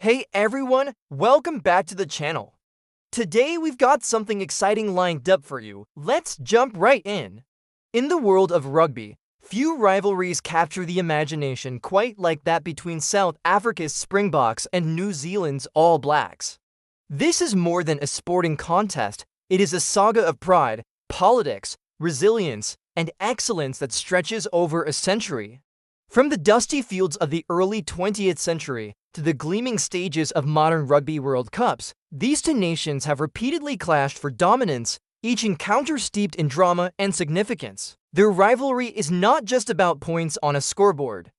Hey everyone, welcome back to the channel. Today we've got something exciting lined up for you. Let's jump right in. In the world of rugby, few rivalries capture the imagination quite like that between South Africa's Springboks and New Zealand's All Blacks. This is more than a sporting contest, it is a saga of pride, politics, resilience, and excellence that stretches over a century. From the dusty fields of the early 20th century to the gleaming stages of modern Rugby World Cups, these two nations have repeatedly clashed for dominance, each encounter steeped in drama and significance. Their rivalry is not just about points on a scoreboard.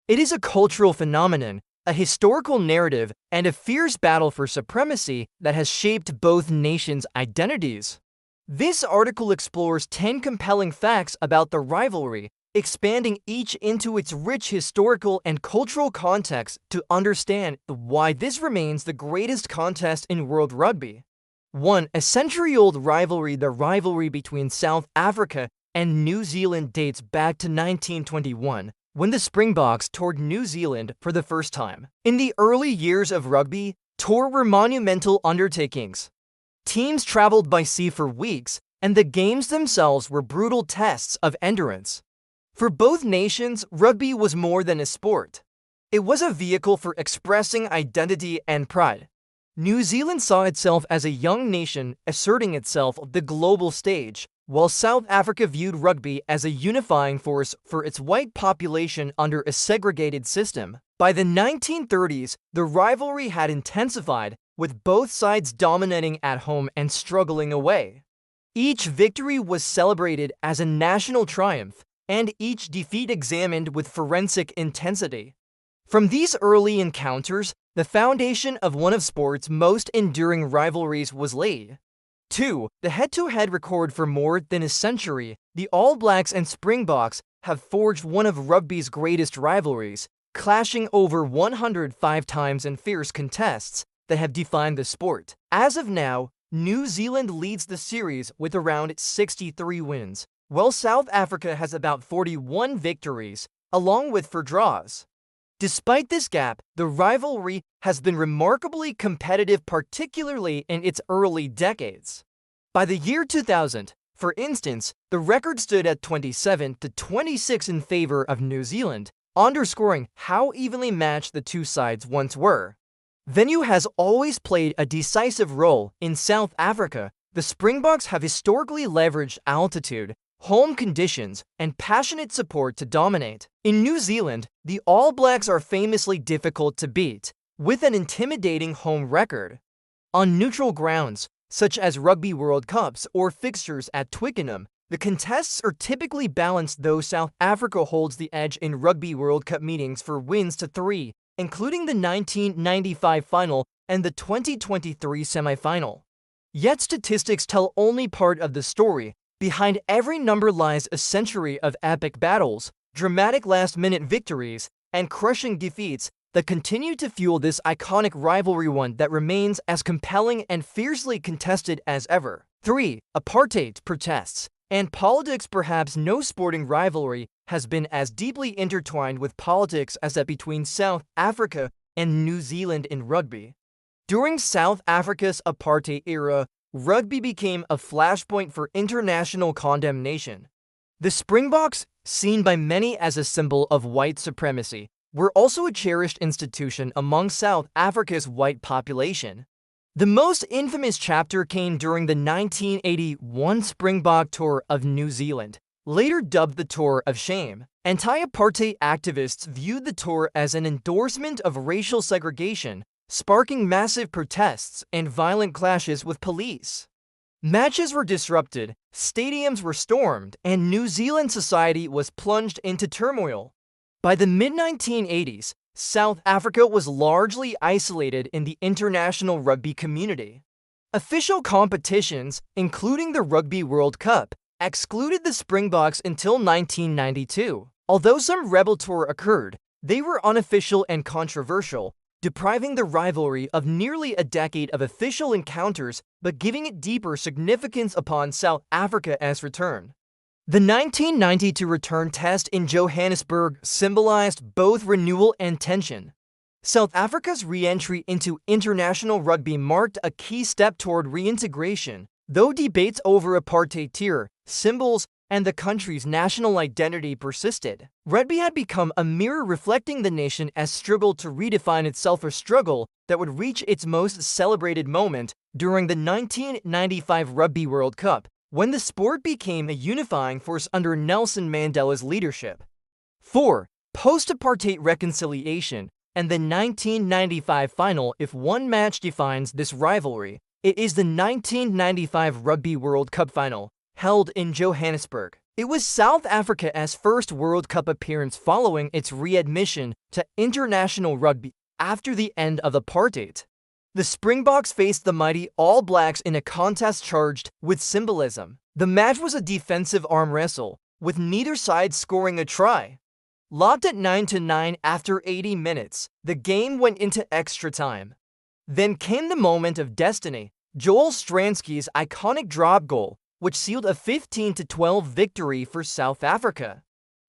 It is a cultural phenomenon, a historical narrative, and a fierce battle for supremacy that has shaped both nations' identities. This article explores 10 compelling facts about the rivalry, expanding each into its rich historical and cultural context to understand why this remains the greatest contest in world rugby. 1. A century-old rivalry. The rivalry between South Africa and New Zealand dates back to 1921, when the Springboks toured New Zealand for the first time. In the early years of rugby, tours were monumental undertakings. Teams traveled by sea for weeks, and the games themselves were brutal tests of endurance. For both nations, rugby was more than a sport. It was a vehicle for expressing identity and pride. New Zealand saw itself as a young nation asserting itself on the global stage, while South Africa viewed rugby as a unifying force for its white population under a segregated system. By the 1930s, the rivalry had intensified, with both sides dominating at home and struggling away. Each victory was celebrated as a national triumph, and each defeat examined with forensic intensity. From these early encounters, the foundation of one of sport's most enduring rivalries was laid. 2. The head-to-head record. For more than a century, the All Blacks and Springboks have forged one of rugby's greatest rivalries, clashing over 105 times in fierce contests that have defined the sport. As of now, New Zealand leads the series with around 63 wins, while South Africa has about 41 victories, along with 4 draws. Despite this gap, the rivalry has been remarkably competitive, particularly in its early decades. By the year 2000, for instance, the record stood at 27-26 in favor of New Zealand, underscoring how evenly matched the two sides once were. Venue has always played a decisive role. In South Africa, the Springboks have historically leveraged altitude, home conditions, and passionate support to dominate. In New Zealand, the All Blacks are famously difficult to beat, with an intimidating home record. On neutral grounds, such as Rugby World Cups or fixtures at Twickenham, the contests are typically balanced, though South Africa holds the edge in Rugby World Cup meetings for wins to 3, including the 1995 final and the 2023 semi-final. Yet statistics tell only part of the story. Behind every number lies a century of epic battles, dramatic last-minute victories, and crushing defeats that continue to fuel this iconic rivalry, one that remains as compelling and fiercely contested as ever. 3. Apartheid protests and politics. Perhaps no sporting rivalry has been as deeply intertwined with politics as that between South Africa and New Zealand in rugby. During South Africa's apartheid era, rugby became a flashpoint for international condemnation. The Springboks, seen by many as a symbol of white supremacy, were also a cherished institution among South Africa's white population. The most infamous chapter came during the 1981 Springbok Tour of New Zealand, later dubbed the Tour of Shame. Anti-apartheid activists viewed the tour as an endorsement of racial segregation, sparking massive protests and violent clashes with police. Matches were disrupted, stadiums were stormed, and New Zealand society was plunged into turmoil. By the mid-1980s, South Africa was largely isolated in the international rugby community. Official competitions, including the Rugby World Cup, excluded the Springboks until 1992. Although some rebel tour occurred, they were unofficial and controversial, depriving the rivalry of nearly a decade of official encounters but giving it deeper significance upon South Africa's return. The 1992 return test in Johannesburg symbolized both renewal and tension. South Africa's re-entry into international rugby marked a key step toward reintegration, though debates over apartheid tier, symbols, and the country's national identity persisted. Rugby had become a mirror reflecting the nation as struggled to redefine itself, a struggle that would reach its most celebrated moment during the 1995 Rugby World Cup, when the sport became a unifying force under Nelson Mandela's leadership. 4. Post-apartheid reconciliation and the 1995 final. If one match defines this rivalry, it is the 1995 Rugby World Cup final, held in Johannesburg. It was South Africa's first World Cup appearance following its readmission to international rugby after the end of apartheid. The Springboks faced the mighty All Blacks in a contest charged with symbolism. The match was a defensive arm wrestle, with neither side scoring a try. Locked at 9-9 after 80 minutes, the game went into extra time. Then came the moment of destiny, Joel Stransky's iconic drop goal, which sealed a 15-12 victory for South Africa.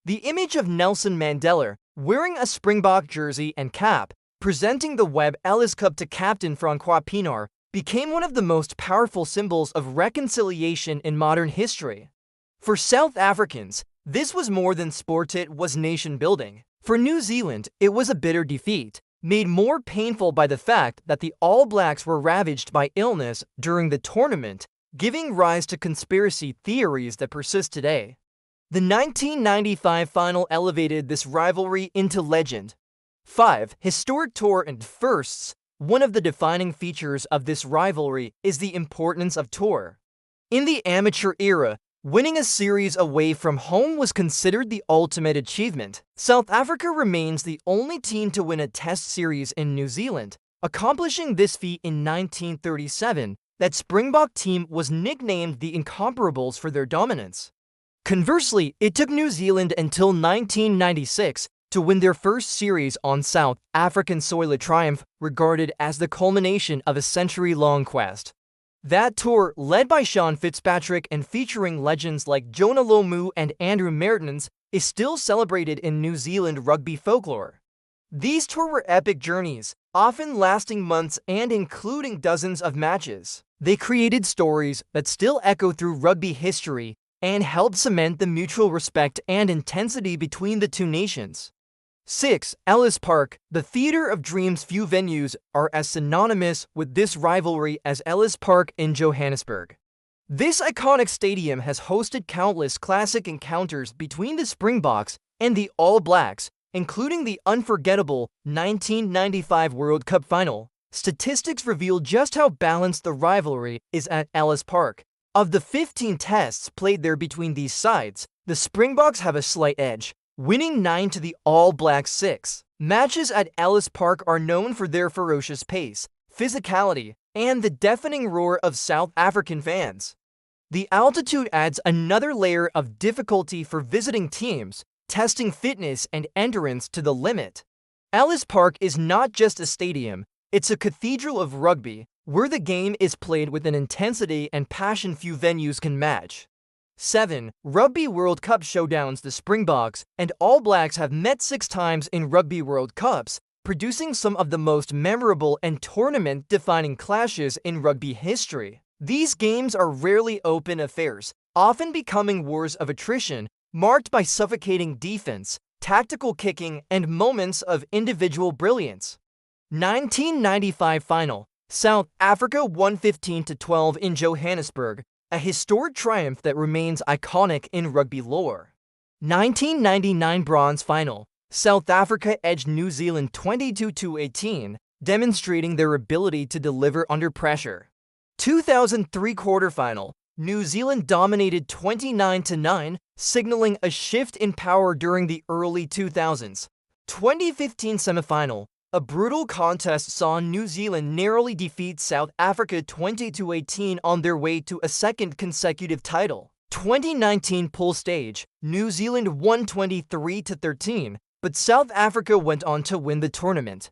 The image of Nelson Mandela, wearing a Springbok jersey and cap, presenting the Webb Ellis Cup to Captain Francois Pienaar, became one of the most powerful symbols of reconciliation in modern history. For South Africans, this was more than sport, it was nation-building. For New Zealand, it was a bitter defeat, made more painful by the fact that the All Blacks were ravaged by illness during the tournament, giving rise to conspiracy theories that persist today. The 1995 final elevated this rivalry into legend. 5. Historic tour and firsts. One of the defining features of this rivalry is the importance of tour. In the amateur era, winning a series away from home was considered the ultimate achievement. South Africa remains the only team to win a test series in New Zealand, accomplishing this feat in 1937. That Springbok team was nicknamed the Incomparables for their dominance. Conversely, it took New Zealand until 1996 to win their first series on South African soil, a triumph regarded as the culmination of a century-long quest. That tour, led by Sean Fitzpatrick and featuring legends like Jonah Lomu and Andrew Mehrtens, is still celebrated in New Zealand rugby folklore. These tours were epic journeys, often lasting months and including dozens of matches. They created stories that still echo through rugby history and helped cement the mutual respect and intensity between the two nations. 6. Ellis Park. The Theatre of Dreams. Few venues are as synonymous with this rivalry as Ellis Park in Johannesburg. This iconic stadium has hosted countless classic encounters between the Springboks and the All Blacks, including the unforgettable 1995 World Cup final. Statistics reveal just how balanced the rivalry is at Ellis Park. Of the 15 tests played there between these sides, the Springboks have a slight edge, winning 9 to the All Blacks 6. Matches at Ellis Park are known for their ferocious pace, physicality, and the deafening roar of South African fans. The altitude adds another layer of difficulty for visiting teams, testing fitness and endurance to the limit. Ellis Park is not just a stadium, it's a cathedral of rugby, where the game is played with an intensity and passion few venues can match. 7. Rugby World Cup showdowns. The Springboks and All Blacks have met 6 times in Rugby World Cups, producing some of the most memorable and tournament-defining clashes in rugby history. These games are rarely open affairs, often becoming wars of attrition, marked by suffocating defense, tactical kicking, and moments of individual brilliance. 1995 final. South Africa won 15-12 in Johannesburg, a historic triumph that remains iconic in rugby lore. 1999 bronze final. South Africa edged New Zealand 22-18, demonstrating their ability to deliver under pressure. 2003 quarterfinal. New Zealand dominated 29-9, signaling a shift in power during the early 2000s. 2015 semifinal. A brutal contest saw New Zealand narrowly defeat South Africa 20-18 on their way to a second consecutive title. 2019 pool stage. New Zealand won 23-13, but South Africa went on to win the tournament.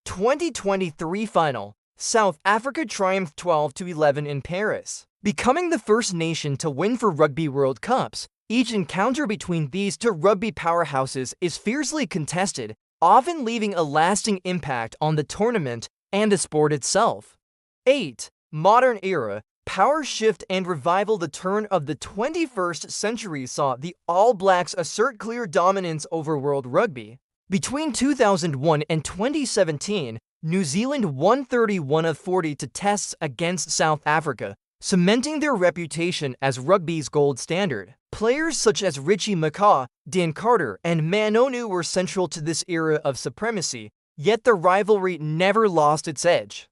2023 final. South Africa triumphed 12-11 in Paris, becoming the first nation to win for Rugby World Cups. Each encounter between these two rugby powerhouses is fiercely contested, often leaving a lasting impact on the tournament and the sport itself. 8. Modern era. Power shift and revival. The turn of the 21st century saw the All Blacks assert clear dominance over World Rugby. Between 2001 and 2017, New Zealand won 31 of 40 tests against South Africa, cementing their reputation as rugby's gold standard. Players such as Richie McCaw, Dan Carter, and Manonu were central to this era of supremacy, yet the rivalry never lost its edge.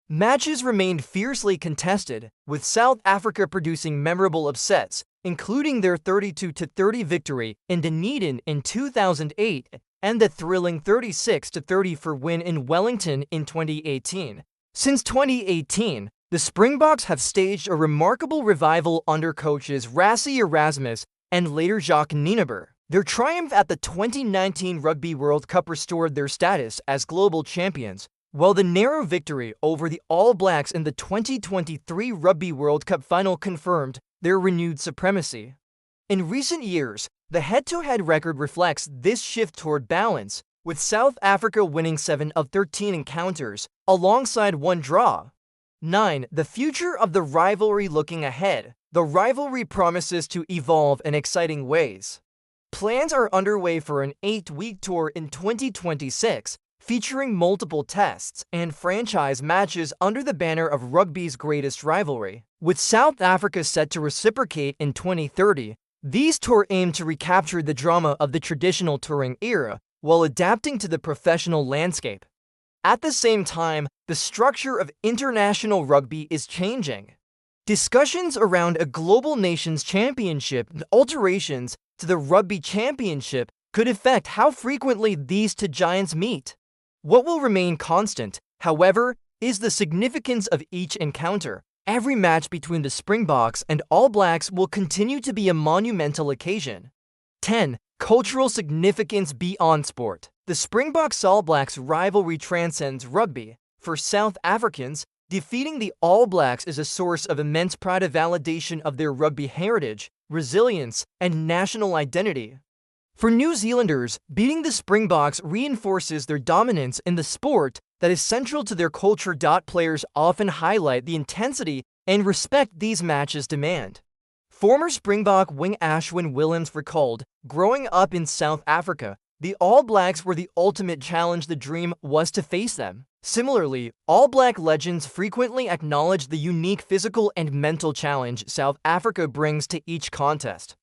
Matches remained fiercely contested, with South Africa producing memorable upsets, including their 32-30 victory in Dunedin in 2008 and the thrilling 36-34 win in Wellington in 2018. Since 2018, the Springboks have staged a remarkable revival under coaches Rassie Erasmus and later Jacques Nienaber. Their triumph at the 2019 Rugby World Cup restored their status as global champions, while the narrow victory over the All Blacks in the 2023 Rugby World Cup final confirmed their renewed supremacy. In recent years, the head-to-head record reflects this shift toward balance, with South Africa winning 7 of 13 encounters, alongside 1 draw. 9. The future of the rivalry. Looking ahead, the rivalry promises to evolve in exciting ways. Plans are underway for an 8-week tour in 2026, featuring multiple tests and franchise matches under the banner of rugby's greatest rivalry. With South Africa set to reciprocate in 2030, these tours aim to recapture the drama of the traditional touring era while adapting to the professional landscape. At the same time, the structure of international rugby is changing. Discussions around a global nations championship and alterations to the Rugby Championship could affect how frequently these two giants meet. What will remain constant, however, is the significance of each encounter. Every match between the Springboks and All Blacks will continue to be a monumental occasion. 10. Cultural significance beyond sport. The Springboks-All Blacks rivalry transcends rugby. For South Africans, defeating the All Blacks is a source of immense pride, a validation of their rugby heritage, resilience, and national identity. For New Zealanders, beating the Springboks reinforces their dominance in the sport that is central to their culture. Players often highlight the intensity and respect these matches demand. Former Springbok wing Ashwin Williams recalled, growing up in South Africa, the All Blacks were the ultimate challenge. The dream was to face them. Similarly, All Black legends frequently acknowledge the unique physical and mental challenge South Africa brings to each contest.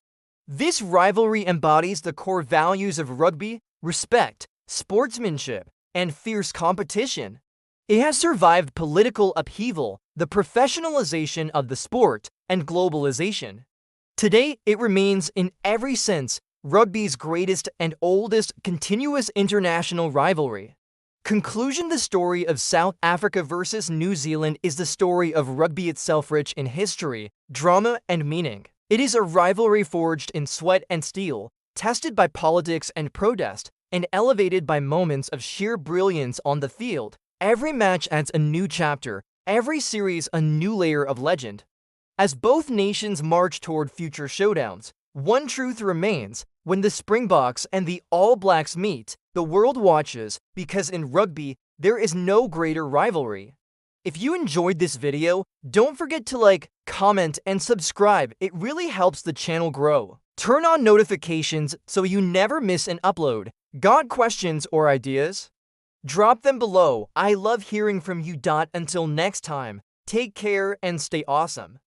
This rivalry embodies the core values of rugby: respect, sportsmanship, and fierce competition. It has survived political upheaval, the professionalization of the sport, and globalization. Today, it remains, in every sense, rugby's greatest and oldest continuous international rivalry. Conclusion: the story of South Africa versus New Zealand is the story of rugby itself, rich in history, drama, and meaning. It is a rivalry forged in sweat and steel, tested by politics and protest, and elevated by moments of sheer brilliance on the field. Every match adds a new chapter, every series a new layer of legend. As both nations march toward future showdowns, one truth remains: when the Springboks and the All Blacks meet, the world watches, because in rugby, there is no greater rivalry. If you enjoyed this video, don't forget to like, comment, and subscribe. It really helps the channel grow. Turn on notifications so you never miss an upload. Got questions or ideas? Drop them below. I love hearing from you. Until next time, take care and stay awesome.